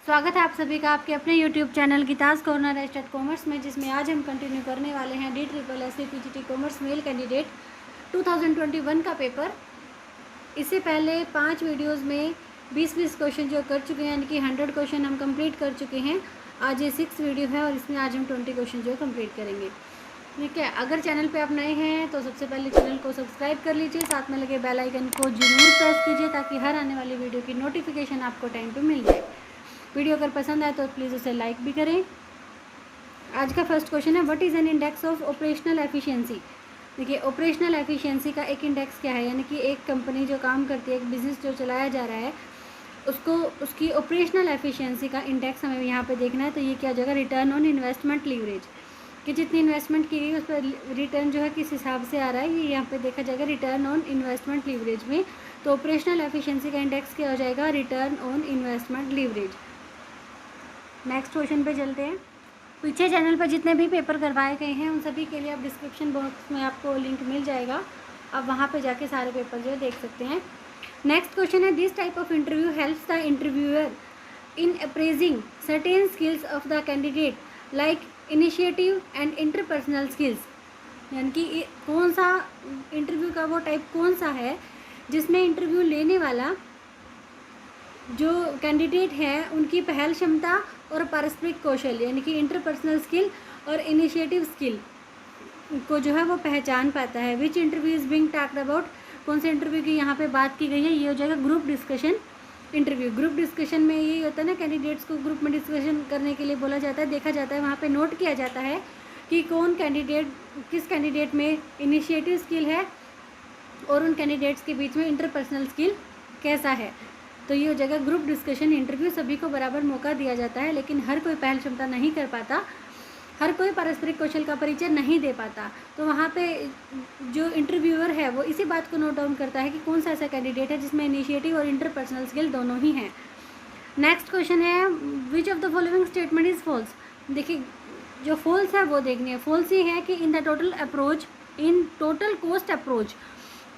स्वागत है आप सभी का आपके अपने YouTube channel Geeta's corner start commerce में, जिसमें आज हम कंटिन्यू करने वाले हैं DSSC PGT commerce male candidate 2021 का पेपर। इससे पहले 5 वीडियोस में 20-20 क्वेश्चन जो कर चुके हैं, यानी कि 100 क्वेश्चन हम कंप्लीट कर चुके हैं। आज ये 6 वीडियो है और इसमें आज हम 20 क्वेश्चन जो कंप्लीट करेंगे। ठीक है, अगर चैनल पे आप नए हैं तो सबसे पहले चैनल को सब्सक्राइब कर लीजिए, साथ में लगे बेल आइकन को जरूर प्रेस कीजिए ताकि हर आने वाली वीडियो की नोटिफिकेशन आपको टाइम पे मिल जाए। वीडियो अगर पसंद आए तो प्लीज़ उसे लाइक भी करें। आज का फर्स्ट क्वेश्चन है, what is an index of operational efficiency. देखिए, ऑपरेशनल एफिशिएंसी का एक इंडेक्स क्या है, यानी कि एक कंपनी जो काम करती है, एक बिज़नेस जो चलाया जा रहा है, उसको उसकी ऑपरेशनल एफिशिएंसी का इंडेक्स हमें यहाँ पे देखना है। तो ये क्या हो जाएगा, रिटर्न ऑन इन्वेस्टमेंट लीवरेज, कि जितनी इन्वेस्टमेंट की गई उस पर रिटर्न जो है किस हिसाब से आ रहा है, ये यहाँ पे देखा जाएगा रिटर्न ऑन इन्वेस्टमेंट लीवरेज में। तो ऑपरेशनल एफिशिएंसी का इंडेक्स क्या हो जाएगा, return on investment leverage. Next question पे चलते हैं। पीछे चैनल पर जितने भी पेपर करवाए गए हैं उन सभी के लिए आप डिस्क्रिप्शन बॉक्स में आपको लिंक मिल जाएगा, आप वहाँ पे जाके सारे पेपर जो देख सकते हैं। नेक्स्ट क्वेश्चन है, this type of interview helps the interviewer in appraising certain skills of the candidate like initiative and interpersonal skills. यानी कि कौन सा इंटरव्यू का वो टाइप कौन सा है जिसमें इंटरव्यू लेने वाला जो कैंडिडेट है उनकी पहल क्षमता और पारस्परिक कौशल, यानी कि इंटरपर्सनल स्किल और इनिशिएटिव स्किल को जो है वो पहचान पाता है। Which interview is being talked about, कौन से इंटरव्यू की यहाँ पे बात की गई है, ये हो जाएगा group discussion interview. Group discussion में यही होता है ना, कैंडिडेट्स को ग्रुप में डिस्कशन करने के लिए बोला जाता है, देखा जाता है, वहाँ पे नोट किया जाता है कि कौन कैंडिडेट, किस कैंडिडेट में इनिशिएटिव स्किल है और उन कैंडिडेट्स के बीच में इंटरपर्सनल स्किल कैसा है। तो ये हो जाएगा ग्रुप डिस्कशन इंटरव्यू। सभी को बराबर मौका दिया जाता है, लेकिन हर कोई पहल क्षमता नहीं कर पाता, हर कोई पारस्परिक कौशल का परिचय नहीं दे पाता। तो वहाँ पे जो इंटरव्यूअर है वो इसी बात को नोट डाउन करता है कि कौन सा ऐसा कैंडिडेट है जिसमें इनिशिएटिव और इंटरपर्सनल स्किल दोनों ही हैं। नेक्स्ट क्वेश्चन है, which of the following statement is false. देखिए, जो फॉल्स है वो देखनी है। फॉल्स ये है कि in total cost approach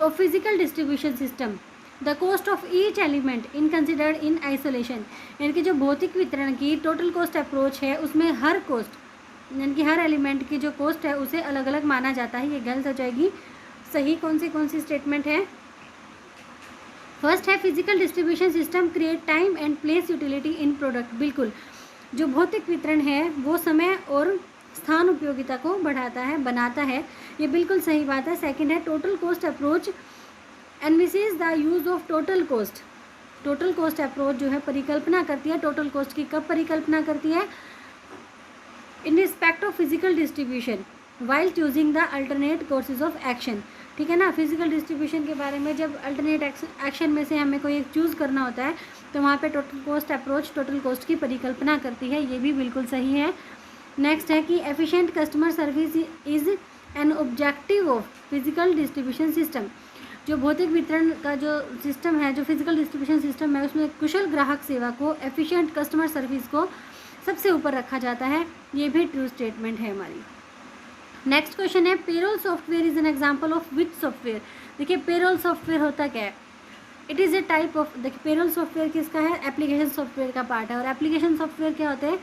of physical distribution system the cost of each element in considered in isolation. यानी कि जो भौतिक वितरण की टोटल कॉस्ट अप्रोच है उसमें हर कॉस्ट, यानी कि हर एलिमेंट की जो कॉस्ट है उसे अलग अलग माना जाता है। ये गलत हो जाएगी। सही कौन सी स्टेटमेंट है। फर्स्ट है, physical distribution system create time and place utility in product. बिल्कुल, जो भौतिक वितरण है वो समय और स्थान उपयोगिता को बनाता है। ये बिल्कुल सही बात है। सेकेंड है, total cost approach envisages the use of total cost. Total cost approach जो है परिकल्पना करती है, टोटल कॉस्ट की कब परिकल्पना करती है, in respect of physical distribution while choosing the alternate courses of action. ठीक है ना, फिजिकल डिस्ट्रीब्यूशन के बारे में जब अल्टरनेट एक्शन में से हमें कोई एक चूज़ करना होता है तो वहाँ पे total cost approach total cost की परिकल्पना करती है। ये भी बिल्कुल सही है। नेक्स्ट है कि efficient customer service is an objective of physical distribution system. जो भौतिक वितरण का जो सिस्टम है, जो फिजिकल डिस्ट्रीब्यूशन सिस्टम है, उसमें कुशल ग्राहक सेवा को, एफिशिएंट कस्टमर सर्विस को सबसे ऊपर रखा जाता है। ये भी ट्रू स्टेटमेंट है हमारी। नेक्स्ट क्वेश्चन है, payroll software is an example of which software. देखिए, पेरोल सॉफ्टवेयर होता क्या है, it is a type of, देखिए पेरोल सॉफ्टवेयर किसका है, एप्लीकेशन सॉफ्टवेयर का पार्ट है। और एप्लीकेशन सॉफ्टवेयर क्या होते हैं,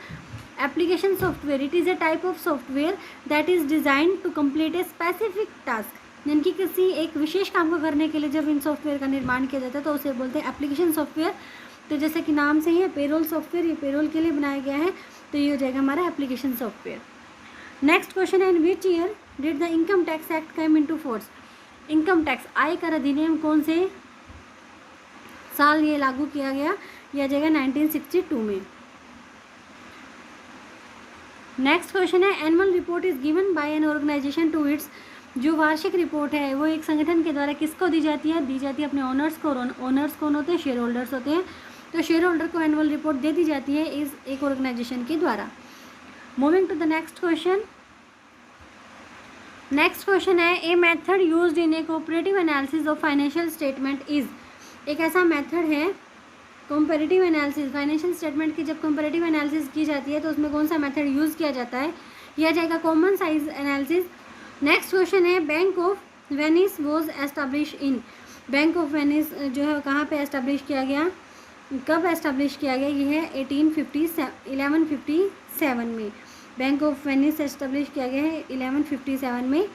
application software it is a type of software that is design to complete a specific task. यानी कि किसी एक विशेष काम को करने के लिए जब इन सॉफ्टवेयर का निर्माण किया जाता है तो उसे बोलते हैं एप्लीकेशन सॉफ्टवेयर। तो जैसे कि नाम से ही है पेरोल सॉफ्टवेयर, ये पेरोल के लिए बनाया गया है, तो ये हो जाएगा हमारा एप्लीकेशन सॉफ्टवेयर। नेक्स्ट क्वेश्चन है, in which year did the income tax act come into force. Income tax आयकर अधिनियम कौन से साल ये लागू किया गया, यह आ जाएगा 1962 में। नेक्स्ट क्वेश्चन है, annual report is given by an organisation to its. जो वार्षिक रिपोर्ट है वो एक संगठन के द्वारा किसको दी जाती है, अपने ओनर्स को। ओनर्स कौन होते हैं, शेयर होल्डर्स होते हैं। तो शेयर होल्डर को एनुअल रिपोर्ट दे दी जाती है इस एक ऑर्गेनाइजेशन के द्वारा। Moving to the next question. Next question है, a method used in a cooperative analysis of financial statement is. एक ऐसा मेथड है कंपैरेटिव एनालिसिस, फाइनेंशियल स्टेटमेंट की जब कंपैरेटिव एनालिसिस की जाती है तो उसमें कौन सा मेथड यूज़ किया जाता है, यह आ जाएगा common size analysis. Next question है, bank of Venice was establish in. Bank of Venice जो है कहाँ पे एस्टैब्लिश किया गया, कब एस्टेब्लिश किया गया? ये है 1157 में। बैंक ऑफ वेनिस एस्टेब्लिश किया गया है 1157 में।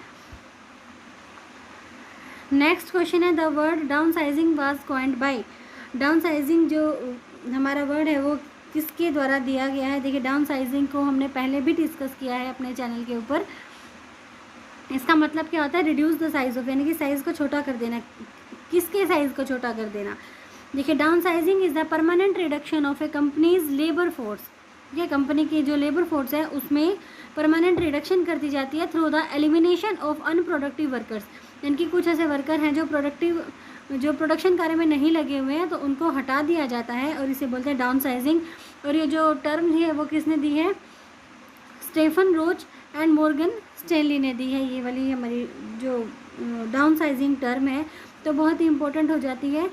नेक्स्ट क्वेश्चन है, the word down sizing was coined by. Down sizing जो हमारा वर्ड है वो किसके द्वारा दिया गया है? देखिए, डाउन साइजिंग को हमने पहले भी डिस्कस किया है अपने चैनल के ऊपर। इसका मतलब क्या होता है? रिड्यूस द साइज ऑफ, यानी कि साइज़ को छोटा कर देना। किसके साइज़ को छोटा कर देना? देखिए, down sizing is the permanent reduction of A companies labour force. ये कंपनी की जो लेबर फोर्स है उसमें परमानेंट रिडक्शन कर दी जाती है through the elimination of unproductive workers. यानी कि कुछ ऐसे वर्कर हैं जो प्रोडक्शन कार्य में नहीं लगे हुए हैं, तो उनको हटा दिया जाता है और इसे बोलते हैं डाउन साइजिंग। और ये जो टर्म है वो किसने दी है? Stephen Roach and Morgan Stanley ने दी है। ये वाली हमारी जो डाउन साइजिंग टर्म है तो बहुत ही इंपॉर्टेंट हो जाती है,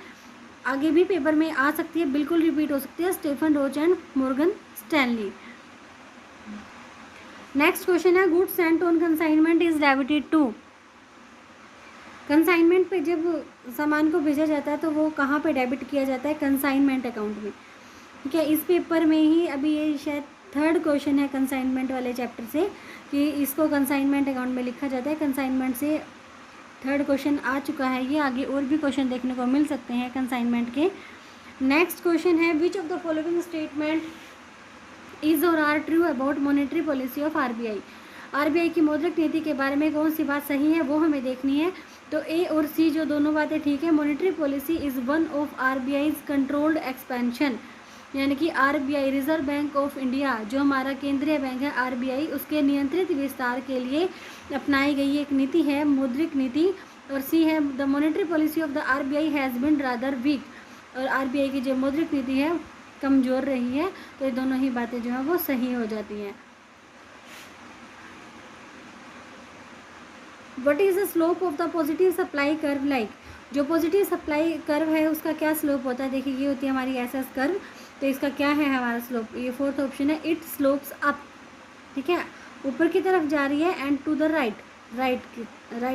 आगे भी पेपर में आ सकती है, बिल्कुल रिपीट हो सकती है। Stephen Roach and Morgan Stanley. Next question है, goods sent on consignment is debited to. Consignment पे जब सामान को भेजा जाता है तो वो कहाँ पे डेबिट किया जाता है? कंसाइनमेंट अकाउंट में। ठीक है, इस पेपर में ही अभी ये शायद थर्ड क्वेश्चन है कंसाइनमेंट वाले चैप्टर से कि इसको कंसाइनमेंट अकाउंट में लिखा जाता है। कंसाइनमेंट से थर्ड क्वेश्चन आ चुका है ये, आगे और भी क्वेश्चन देखने को मिल सकते हैं कंसाइनमेंट के। नेक्स्ट क्वेश्चन है, which of the following statement is or are true about monetary policy of RBI. RBI की मौद्रिक नीति के बारे में कौन सी बात सही है वो हमें देखनी है। तो ए और सी जो दोनों बातें ठीक है। Monetary policy is one of RBI's controlled expansion, यानी कि RBI reserve bank of India जो हमारा केंद्रीय बैंक है आरबीआई, उसके नियंत्रित विस्तार के लिए अपनाई गई एक नीति है मौद्रिक नीति। और सी है, the monetary policy of the RBI has been rather weak. और आरबीआई की जो मौद्रिक नीति है कमज़ोर रही है। तो ये दोनों ही बातें जो है वो सही हो जाती हैं। What is the slope of the positive supply curve like. जो पॉजिटिव सप्लाई कर्व है उसका क्या स्लोप होता है? देखिए, ये होती है हमारी एसएस कर्व। तो इसका क्या है हमारा स्लोप? ये फोर्थ ऑप्शन है, इट स्लोप्स अप। ठीक है, ऊपर की तरफ जा रही है and to the right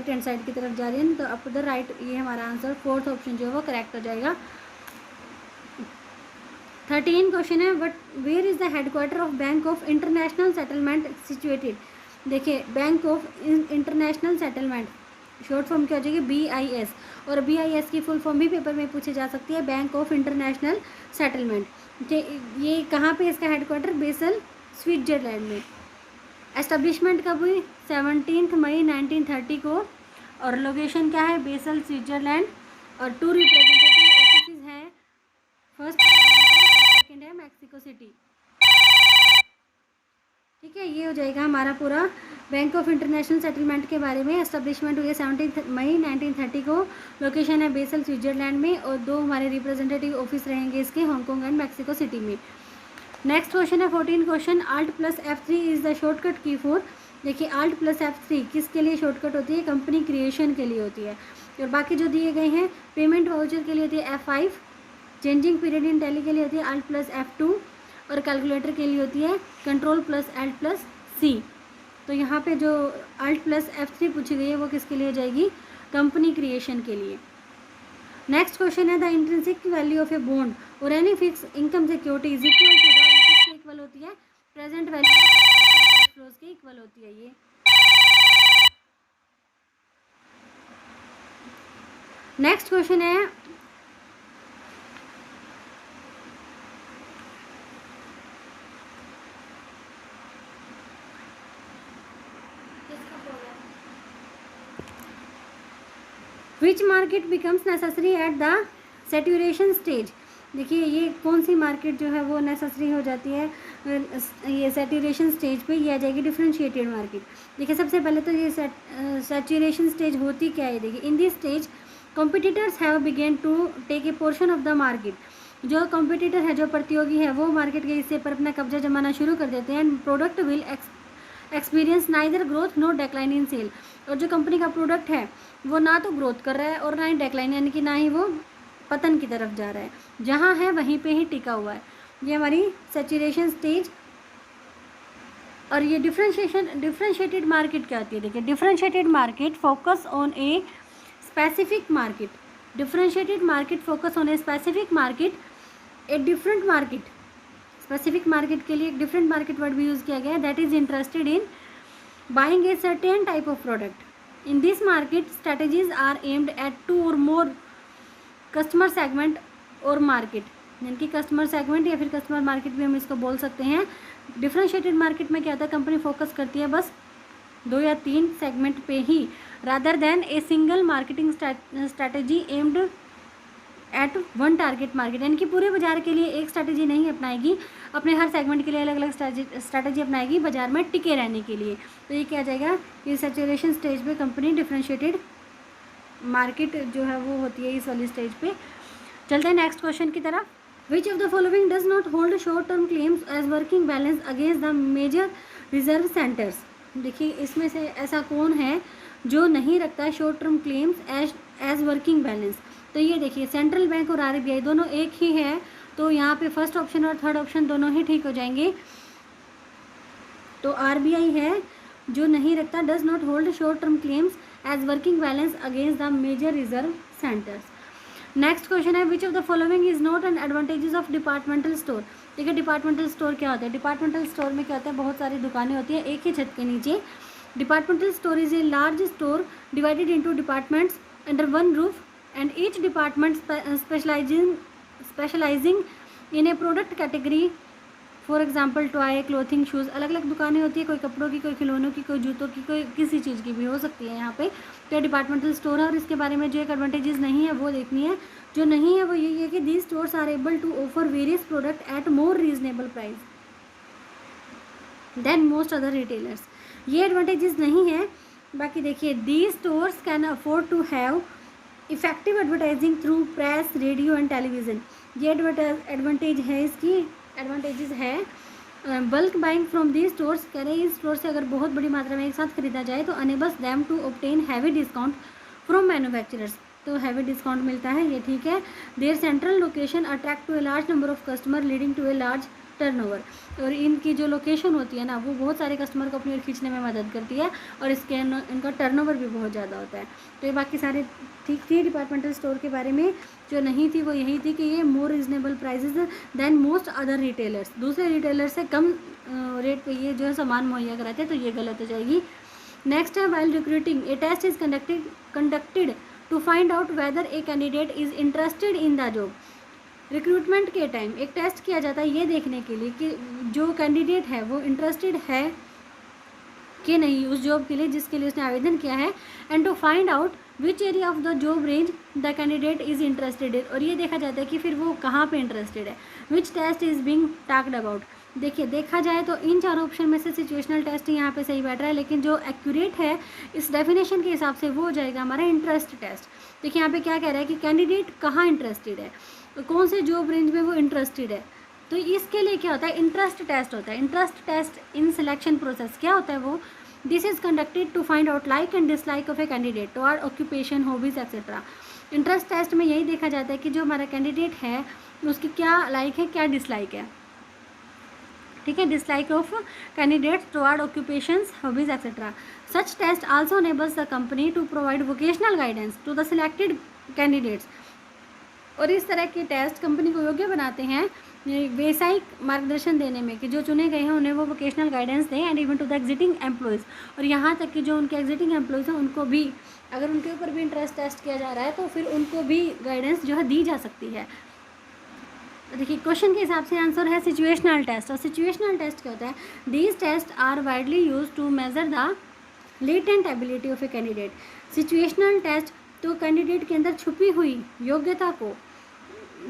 hand side की तरफ जा रही है, तो अप टू द राइट। ये हमारा आंसर फोर्थ ऑप्शन जो है वो करेक्ट हो जाएगा। 13 क्वेश्चन है, but where is the headquarter of bank of international settlement situated. देखिए, bank of international settlement short form क्या हो जाएगी? BIS। और BIS की फुल फॉर्म भी पेपर में पूछी जा सकती है, बैंक ऑफ इंटरनेशनल सेटलमेंट। ये कहाँ पे इसका हेडक्वार्टर? बेसल, स्विट्जरलैंड में। एस्टेब्लिशमेंट कब हुई? 17 मई 1930 को। और लोकेशन क्या है? Basel, Switzerland. और 2 रिप्रेजेंटेटिव ऑफिस हैं, फर्स्ट सेकेंड है मैक्सिको सिटी। ठीक है, ये हो जाएगा हमारा पूरा बैंक ऑफ इंटरनेशनल सेटलमेंट के बारे में। एस्टेब्लिशमेंट हुई है 17 मई 1930 को। लोकेशन है बेसल, स्विट्जरलैंड में। और 2 हमारे रिप्रेजेंटेटिव ऑफिस रहेंगे इसके, हांगकांग एंड मैक्सिको सिटी में। नेक्स्ट क्वेश्चन है 14 question, Alt + F3 is the shortcut की फॉर। देखिए, Alt + F3 किसके लिए शॉर्टकट होती है? कंपनी क्रिएशन के लिए होती है। और बाकी जो दिए गए हैं, पेमेंट वाउचर के लिए होती है F5, changing period in tally के लिए होती है Alt + F2, और कैलकुलेटर के लिए होती है Ctrl + Alt + C। तो यहाँ पे जो Alt + F3 पूछी गई है वो किसके लिए हो जाएगी? कंपनी क्रिएशन के लिए। नेक्स्ट क्वेश्चन है, the intrinsic value of a bond or any fix income security is equal to the, किसके इक्वल होती है? Present value of cash flows के इक्वल होती है ये। नेक्स्ट क्वेश्चन है, which market becomes necessary at the saturation stage. देखिए, ये कौन सी मार्केट जो है वो नेसेसरी हो जाती है ये सेचुरेशन स्टेज पे? ये आ जाएगी डिफरेंशिएटेड मार्केट। देखिए, सबसे पहले तो ये सेचुरेशन स्टेज होती क्या है? देखिए, in this stage competitors have began to take a portion of the market. जो कॉम्पिटिटर है, जो प्रतियोगी है, वो मार्केट के हिस्से पर अपना कब्जा जमाना शुरू कर देते हैं। And product will experience neither growth no decline in sale. और जो कंपनी का प्रोडक्ट है वो ना तो ग्रोथ कर रहा है और ना ही डेक्लाइन, यानी कि ना ही वो पतन की तरफ जा रहा है, जहाँ है वहीं पे ही टिका हुआ है। ये हमारी सैचुरेशन स्टेज। और ये डिफरेंशिएटेड मार्केट क्या होती है? देखिए, differentiated market focus on a specific market. Differentiated market focus on a specific market a different market, specific market के लिए एक डिफरेंट मार्केट वर्ड भी यूज़ किया गया है, that is interested in buying a certain type of product. In this market strategies are aimed at 2 or more customer segment और market, यानी कि कस्टमर सेगमेंट या फिर कस्टमर मार्केट भी हम इसको बोल सकते हैं। डिफरेंशिएटेड मार्केट में क्या होता है, कंपनी फोकस करती है बस 2 या 3 सेगमेंट पे ही, rather than a single marketing strategy aimed at 1 target market, यानी कि पूरे बाजार के लिए एक स्ट्रैटेजी नहीं अपनाएगी, अपने हर सेगमेंट के लिए अलग अलग स्ट्रैटेजी अपनाएगी बाजार में टिके रहने के लिए। तो ये क्या जाएगा कि सैचुरेशन स्टेज पे कंपनी डिफरेंशिएटेड मार्केट जो है वो होती है इस वाली स्टेज पे। चलते हैं नेक्स्ट क्वेश्चन की तरफ। Which of the following does not hold short term claims as working balance against the major reserve centres. देखिए इसमें से ऐसा कौन है जो नहीं रखता है short term claims as working balance. तो ये देखिए सेंट्रल बैंक और आरबीआई दोनों एक ही है, तो यहाँ पे फर्स्ट ऑप्शन और थर्ड ऑप्शन दोनों ही ठीक हो जाएंगे। तो आरबीआई है जो नहीं रखता, does not hold short term claims as working balance against the major reserve centres. Next question है which of the following is not an advantages of departmental store. देखिए डिपार्टमेंटल स्टोर क्या होता है, डिपार्टमेंटल स्टोर में क्या होता है, बहुत सारी दुकानें होती हैं एक ही छत के नीचे। Departmental store is a large store divided into departments under one roof and each department specializing in a product category, for example toy, clothing, shoes. अलग अलग दुकानें होती है, कोई कपड़ों की, कोई खिलौनों की, कोई जूतों की, कोई किसी चीज़ की भी हो सकती है यहाँ पे। तो डिपार्टमेंटल स्टोर है और इसके बारे में जो एक एडवांटेजेस नहीं है वो देखनी है। जो नहीं है वो यही है कि these stores are able to offer various product at more reasonable price than most other retailers. ये एडवांटेजेस नहीं है। बाकी देखिए these stores can afford to have effective advertising through press, radio and television. ये एडवांटेज है, इसकी advantages है। Bulk buying from the stores, कह रहे हैं इस स्टोर से अगर बहुत बड़ी मात्रा में एक साथ खरीदा जाए तो enables them to obtain heavy discount from manufacturers, तो हैवी डिस्काउंट मिलता है, ये ठीक है। Their central location attract to a large number of customer leading to a large turnover. और इनकी जो लोकेशन होती है ना वो बहुत सारे कस्टमर को अपनी ओर खींचने में मदद करती है और इसके इनका टर्नओवर भी बहुत ज़्यादा होता है। तो ये बाकी सारे ठीक थी। डिपार्टमेंटल स्टोर के बारे में जो नहीं थी वो यही थी कि ये more reasonable prices than most other retailers, दूसरे रिटेलर से कम रेट पे ये जो है सामान मुहैया कराते हैं, तो ये गलत हो जाएगी। नेक्स्ट है while recruiting a test is conducted to find out whether a candidate is interested in the job. Recruitment के टाइम एक टेस्ट किया जाता है ये देखने के लिए कि जो कैंडिडेट है वो इंटरेस्टेड है कि नहीं उस जॉब के लिए जिसके लिए उसने आवेदन किया है, and to find out which area of the job range the candidate is interested in. और ये देखा जाता है कि फिर वो कहाँ पे इंटरेस्टेड है, which test is being talked about. देखिए देखा जाए तो इन चारों ऑप्शन में से सिचुएशनल टेस्ट यहाँ पे सही बैठ रहा है, लेकिन जो एक्यूरेट है इस डेफिनेशन के हिसाब से वो हो जाएगा हमारा इंटरेस्ट टेस्ट। देखिए यहाँ पे क्या कह रहा है कि कैंडिडेट कहाँ इंटरेस्टेड है, कौन से जॉब रेंज में वो इंटरेस्टेड है। तो इसके लिए क्या होता है इंटरेस्ट टेस्ट होता है। Interest test in selection process क्या होता है वो, this is conducted to find out like and dislike of a candidate to are occupation, hobbies etcetera. Interest test में यही देखा जाता है कि जो हमारा कैंडिडेट है उसकी क्या लाइक है क्या डिसलाइक है, ठीक है, dislike of candidates toward occupations, hobbies etcetera. Such test also enables the company to provide vocational guidance to the selected candidates. और इस तरह के टेस्ट कंपनी को योग्य बनाते हैं व्यवसायिक मार्गदर्शन देने में कि जो चुने गए हैं उन्हें वो वोकेशनल गाइडेंस दें, and even to the exiting employees. और यहाँ तक कि जो उनके एग्जिटिंग एम्प्लॉयज़ हैं उनको भी, अगर उनके ऊपर भी इंटरेस्ट टेस्ट किया जा रहा है तो फिर उनको भी गाइडेंस जो है दी जा सकती है। देखिए क्वेश्चन के हिसाब से आंसर है सिचुएशनल टेस्ट। और सिचुएशनल टेस्ट क्या होता है, these test are widely use to measure the latent ability of a candidate. Situational test तो कैंडिडेट के अंदर छुपी हुई योग्यता को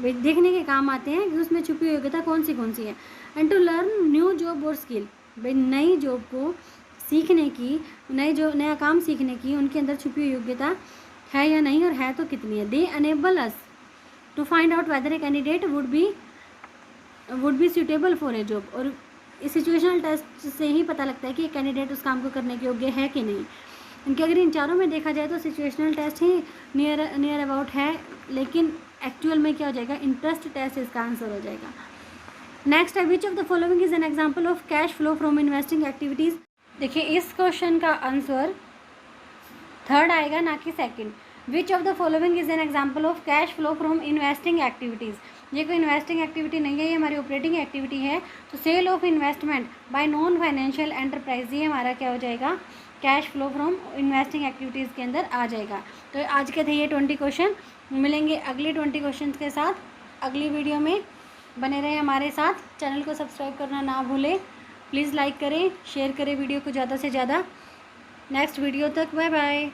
देखने के काम आते हैं कि उसमें छुपी हुई योग्यता कौन सी है। And to learn new job और स्किल, भाई नई जॉब को सीखने की, नया काम सीखने की उनके अंदर छुपी हुई योग्यता है या नहीं, और है तो कितनी है। They enable us to find out whether a candidate would be suitable for a job. और इस सिचुएशनल टेस्ट से ही पता लगता है कि एक कैंडिडेट उस काम को करने के योग्य है कि नहीं। इनके अगर इन चारों में देखा जाए तो सिचुएशनल टेस्ट ही नियर अबाउट है, लेकिन एक्चुअल में क्या हो जाएगा, इंटरेस्ट टेस्ट इसका आंसर हो जाएगा। नेक्स्ट है which of the following is an example of cash flow from investing activities. देखिए इस क्वेश्चन का आंसर थर्ड आएगा ना कि second. Which of the following is an example of cash flow from investing activities. ये कोई investing activity नहीं है, ये हमारी ऑपरेटिंग एक्टिविटी है। तो sale of investment by non financial enterprise, ये हमारा क्या हो जाएगा, cash flow from investing activities के अंदर आ जाएगा। तो आज के थे ये 20 क्वेश्चन। मिलेंगे अगले 20 क्वेश्चन के साथ अगली वीडियो में। बने रहें हमारे साथ, चैनल को सब्सक्राइब करना ना भूलें। प्लीज़ लाइक करें, शेयर करें वीडियो को ज़्यादा से ज़्यादा। नेक्स्ट वीडियो तक बाय बाय।